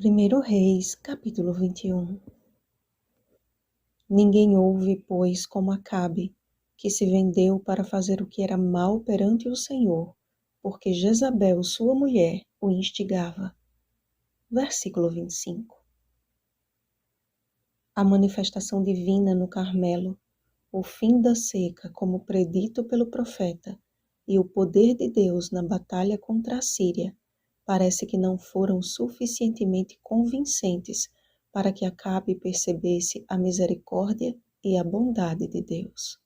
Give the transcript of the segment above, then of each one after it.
1 Reis, capítulo 21. Ninguém houve, pois, como Acabe, que se vendeu para fazer o que era mal perante o Senhor, porque Jezabel, sua mulher, o instigava. Versículo 25. A manifestação divina no Carmelo, o fim da seca como predito pelo profeta, e o poder de Deus na batalha contra a Síria, parece que não foram suficientemente convincentes para que Acabe percebesse a misericórdia e a bondade de Deus.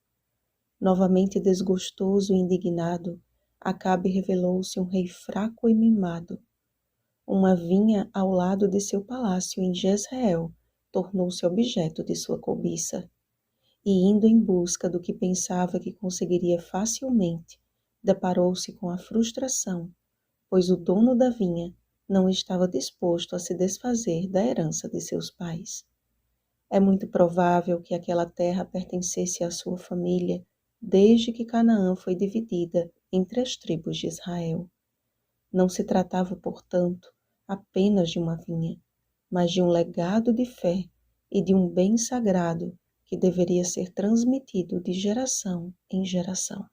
Novamente desgostoso e indignado, Acabe revelou-se um rei fraco e mimado. Uma vinha ao lado de seu palácio em Jezreel tornou-se objeto de sua cobiça. E indo em busca do que pensava que conseguiria facilmente, deparou-se com a frustração, pois o dono da vinha não estava disposto a se desfazer da herança de seus pais. É muito provável que aquela terra pertencesse à sua família desde que Canaã foi dividida entre as tribos de Israel. Não se tratava, portanto, apenas de uma vinha, mas de um legado de fé e de um bem sagrado que deveria ser transmitido de geração em geração.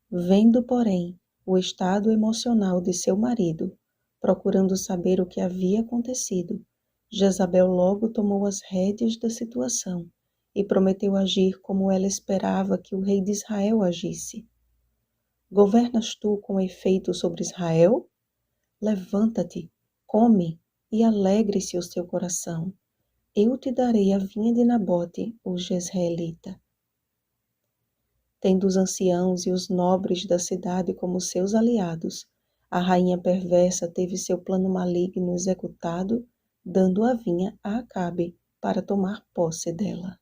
Vendo, porém, o estado emocional de seu marido, procurando saber o que havia acontecido, Jezabel logo tomou as rédeas da situação e prometeu agir como ela esperava que o rei de Israel agisse. Governas tu com efeito sobre Israel? Levanta-te, come e alegre-se o seu coração. Eu te darei a vinha de Nabote, o jezreelita. Tendo os anciãos e os nobres da cidade como seus aliados, a rainha perversa teve seu plano maligno executado, dando a vinha a Acabe para tomar posse dela.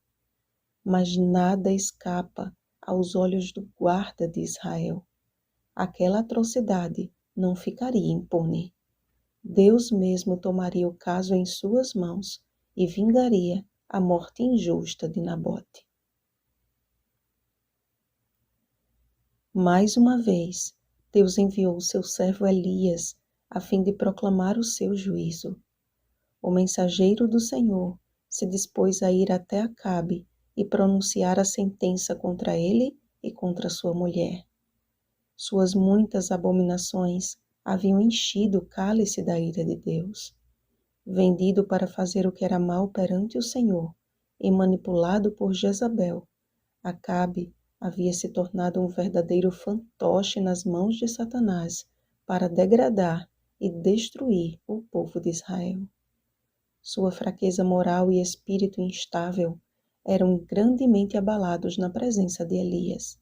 Mas nada escapa aos olhos do guarda de Israel. Aquela atrocidade não ficaria impune. Deus mesmo tomaria o caso em suas mãos e vingaria a morte injusta de Nabote. Mais uma vez, Deus enviou seu servo Elias a fim de proclamar o seu juízo. O mensageiro do Senhor se dispôs a ir até Acabe e pronunciar a sentença contra ele e contra sua mulher. Suas muitas abominações haviam enchido o cálice da ira de Deus. Vendido para fazer o que era mal perante o Senhor e manipulado por Jezabel, Acabe havia se tornado um verdadeiro fantoche nas mãos de Satanás para degradar e destruir o povo de Israel. Sua fraqueza moral e espírito instável eram grandemente abalados na presença de Elias.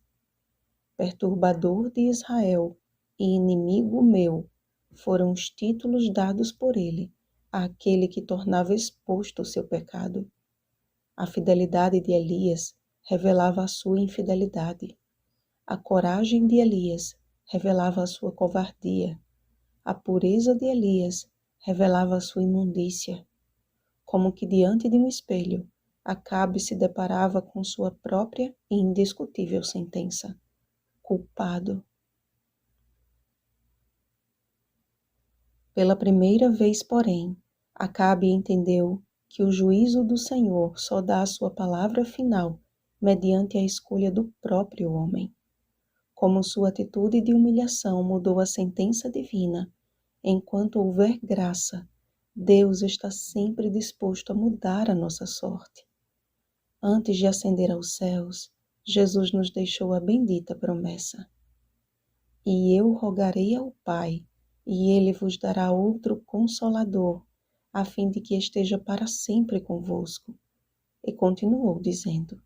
Perturbador de Israel e inimigo meu foram os títulos dados por ele àquele que tornava exposto o seu pecado. A fidelidade de Elias revelava a sua infidelidade. A coragem de Elias revelava a sua covardia. A pureza de Elias revelava a sua imundícia. Como que diante de um espelho, Acabe se deparava com sua própria e indiscutível sentença. Culpado. Pela primeira vez, porém, Acabe entendeu que o juízo do Senhor só dá a sua palavra final mediante a escolha do próprio homem. Como sua atitude de humilhação mudou a sentença divina, enquanto houver graça, Deus está sempre disposto a mudar a nossa sorte. Antes de ascender aos céus, Jesus nos deixou a bendita promessa: E eu rogarei ao Pai, e ele vos dará outro Consolador, a fim de que esteja para sempre convosco. E continuou dizendo: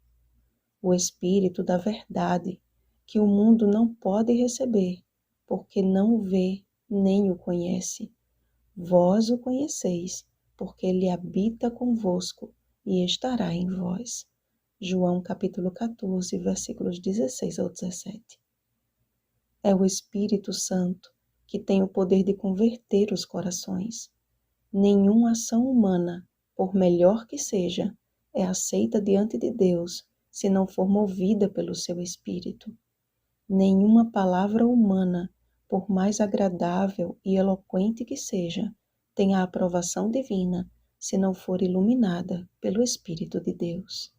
O Espírito da verdade, que o mundo não pode receber, porque não o vê nem o conhece. Vós o conheceis, porque ele habita convosco e estará em vós. João capítulo 14, versículos 16 ao 17. É o Espírito Santo que tem o poder de converter os corações. Nenhuma ação humana, por melhor que seja, é aceita diante de Deus se não for movida pelo seu Espírito. Nenhuma palavra humana por mais agradável e eloquente que seja, tem a aprovação divina se não for iluminada pelo Espírito de Deus.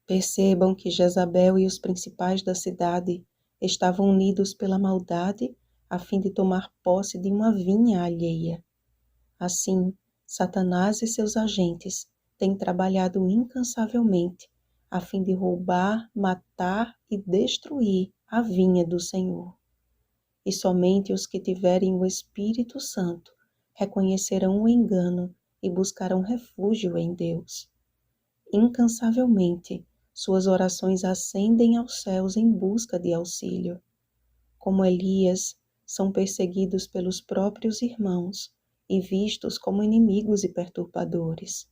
Percebam que Jezabel e os principais da cidade estavam unidos pela maldade a fim de tomar posse de uma vinha alheia. Assim, Satanás e seus agentes têm trabalhado incansavelmente a fim de roubar, matar e destruir a vinha do Senhor. E somente os que tiverem o Espírito Santo reconhecerão o engano e buscarão refúgio em Deus. Incansavelmente, suas orações ascendem aos céus em busca de auxílio. Como Elias, são perseguidos pelos próprios irmãos e vistos como inimigos e perturbadores.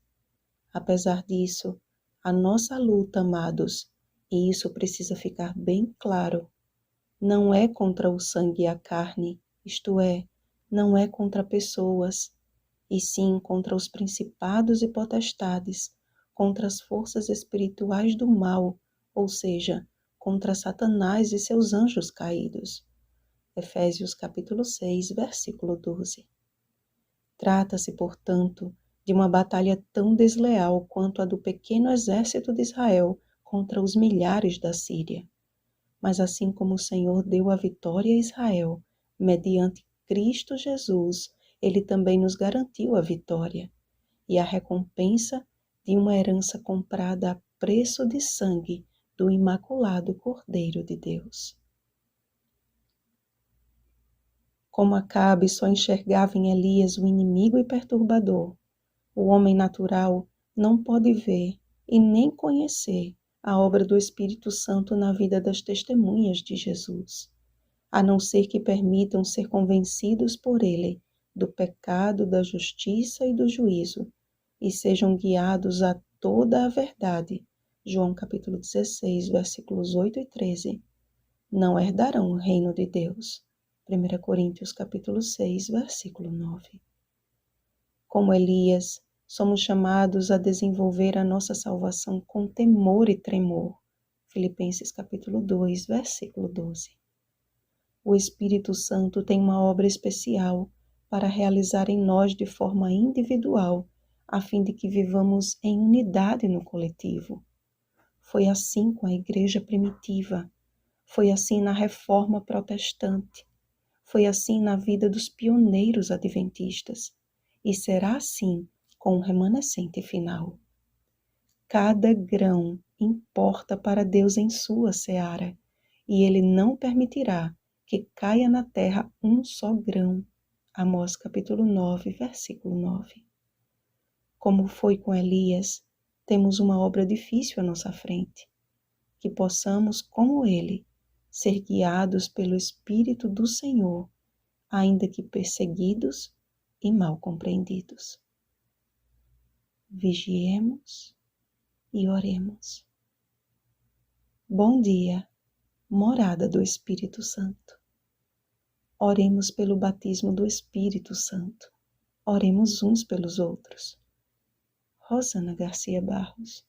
Apesar disso, a nossa luta, amados, e isso precisa ficar bem claro, não é contra o sangue e a carne, isto é, não é contra pessoas, e sim contra os principados e potestades, contra as forças espirituais do mal, ou seja, contra Satanás e seus anjos caídos. Efésios capítulo 6, versículo 12. Trata-se, portanto, de uma batalha tão desleal quanto a do pequeno exército de Israel contra os milhares da Síria. Mas assim como o Senhor deu a vitória a Israel, mediante Cristo Jesus, Ele também nos garantiu a vitória e a recompensa de uma herança comprada a preço de sangue do Imaculado Cordeiro de Deus. Como Acabe só enxergava em Elias o inimigo e perturbador, o homem natural não pode ver e nem conhecer a obra do Espírito Santo na vida das testemunhas de Jesus, a não ser que permitam ser convencidos por ele do pecado, da justiça e do juízo, e sejam guiados a toda a verdade. João capítulo 16, versículos 8 e 13. Não herdarão o reino de Deus. 1 Coríntios capítulo 6, versículo 9. Como Elias, somos chamados a desenvolver a nossa salvação com temor e tremor. Filipenses capítulo 2, versículo 12. O Espírito Santo tem uma obra especial para realizar em nós de forma individual, a fim de que vivamos em unidade no coletivo. Foi assim com a igreja primitiva, foi assim na Reforma Protestante, foi assim na vida dos pioneiros adventistas, e será assim com o remanescente final. Cada grão importa para Deus em sua seara, e Ele não permitirá que caia na terra um só grão. Amós capítulo 9, versículo 9. Como foi com Elias, temos uma obra difícil à nossa frente, que possamos, como ele, ser guiados pelo Espírito do Senhor, ainda que perseguidos e mal compreendidos. Vigiemos e oremos. Bom dia, morada do Espírito Santo. Oremos pelo batismo do Espírito Santo. Oremos uns pelos outros. Rosana Garcia Barros.